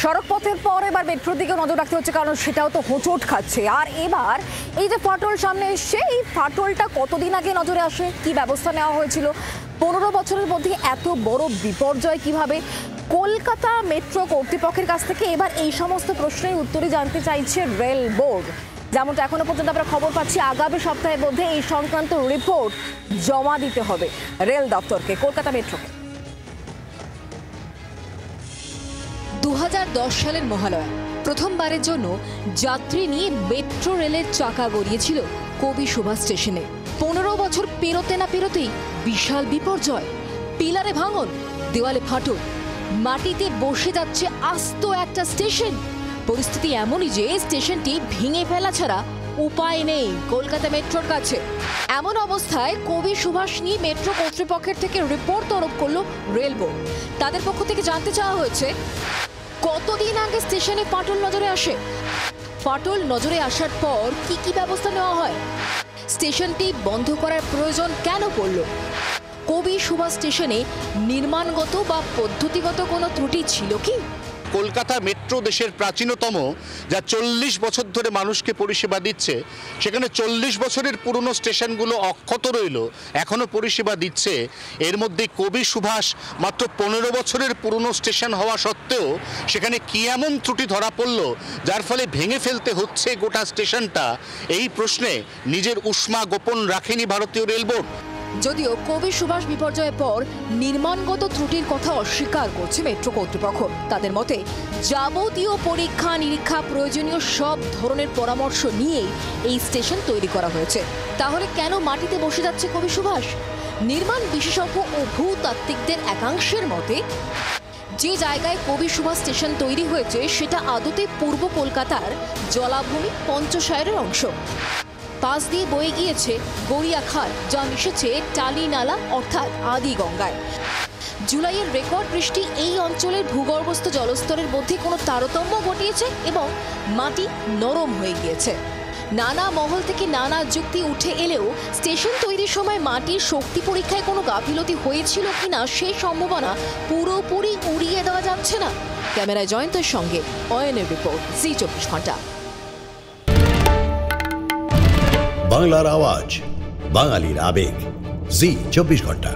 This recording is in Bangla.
সড়কপথের পর এবার মেট্রোর দিকে নজর রাখতে হচ্ছে, কারণ সেটাও তো হোঁচট খাচ্ছে। আর এবার এই যে ফাটল সামনে এসছে, এই ফাটলটা কতদিন আগে নজরে আসে, কি ব্যবস্থা নেওয়া হয়েছিল? 15 বছরের মধ্যে এত বড় বিপর্যয় কিভাবে? কলকাতা মেট্রো কর্তৃপক্ষের কাছ থেকে এবার এই সমস্ত প্রশ্নের উত্তরই জানতে চাইছে রেল বোর্ড। যেমনটা এখনো পর্যন্ত আমরা খবর পাচ্ছি, আগামী সপ্তাহের মধ্যে এই সংক্রান্ত রিপোর্ট জমা দিতে হবে রেল দপ্তরকে, কলকাতা মেট্রোকে। 2010 সালের মহালয়া প্রথমবারের জন্য যাত্রী নিয়ে মেট্রো রেলের চাকা গড়িয়েছিল কবি সুভাষ স্টেশনে। 15 বছর পেরোতে না পেরোতেই বিশাল বিপর্যয়, পিলারে ভাঙন, দেওয়ালে ফাটল, মাটিতে বসে যাচ্ছে আস্ত একটা স্টেশন। পরিস্থিতি এমনই যে স্টেশনটি ভেঙে ফেলা ছাড়া উপায় নেই কলকাতা মেট্রোর কাছে। এমন অবস্থায় কবি সুভাষ নিয়ে মেট্রো কর্তৃপক্ষের থেকে রিপোর্ট তলব করলো রেল বোর্ড। তাদের পক্ষ থেকে জানতে চাওয়া হয়েছে, কতদিন আগে স্টেশনে ফাটল নজরে আসে, ফাটল নজরে আসার পর কি কি ব্যবস্থা নেওয়া হয়, স্টেশনটি বন্ধ করার প্রয়োজন কেন পড়ল, কবি সুভাষ স্টেশনে নির্মাণগত বা পদ্ধতিগত কোনো ত্রুটি ছিল কি? কলকাতা মেট্রো দেশের প্রাচীনতম, যা 40 বছর ধরে মানুষকে পরিষেবা দিচ্ছে, সেখানে 40 বছরের পুরনো স্টেশনগুলো অক্ষত রইল, এখনো পরিষেবা দিচ্ছে। এর মধ্যে কবি সুভাষ মাত্র 15 বছরের পুরনো স্টেশন হওয়া সত্ত্বেও সেখানে কি এমন ত্রুটি ধরা পড়ল যার ফলে ভেঙে ফেলতে হচ্ছে গোটা স্টেশনটা? এই প্রশ্নে নিজের উষ্মা গোপন রাখেনি ভারতীয় রেল বোর্ড। যদিও কবি সুভাষ বিপর্যয়ের পর নির্মাণগত ত্রুটির কথা অস্বীকার করছে মেট্রো কর্তৃপক্ষ। তাদের মতে যাবতীয় পরীক্ষা নিরীক্ষা, প্রয়োজনীয় সব ধরনের পরামর্শ নিয়েই এই স্টেশন তৈরি করা হয়েছে। তাহলে কেন মাটিতে বসে যাচ্ছে কবি সুভাষ? নির্মাণ বিশেষজ্ঞ ও ভূতাত্ত্বিকদের একাংশের মতে, যে জায়গায় কবি সুভাষ স্টেশন তৈরি হয়েছে সেটা আদতে পূর্ব কলকাতার জলাভূমি পঞ্চশায়ের অংশ। পাশ দিয়ে বয়ে গিয়েছে গড়িয়া খাল, যা মিশেছে টালি নালা অর্থাৎ আদি গঙ্গায়। জুলাইয়ের রেকর্ড বৃষ্টি এই অঞ্চলের ভূগর্ভস্থ জলস্তরের মধ্যে কোনো তারতম্য ঘটিয়েছে এবং মাটি নরম হয়ে গিয়েছে। নানা মহল থেকে নানা যুক্তি উঠে এলেও স্টেশন তৈরির সময় মাটির শক্তি পরীক্ষায় কোনো গাফিলতি হয়েছিল কিনা সেই সম্ভাবনা পুরোপুরি উড়িয়ে দেওয়া যাচ্ছে না। ক্যামেরায় জয়ন্তের সঙ্গে অয়নের রিপোর্ট, জি 24 ঘন্টা। বাংলার আওয়াজ, বাঙালির আবেগ, জি 24 ঘন্টা।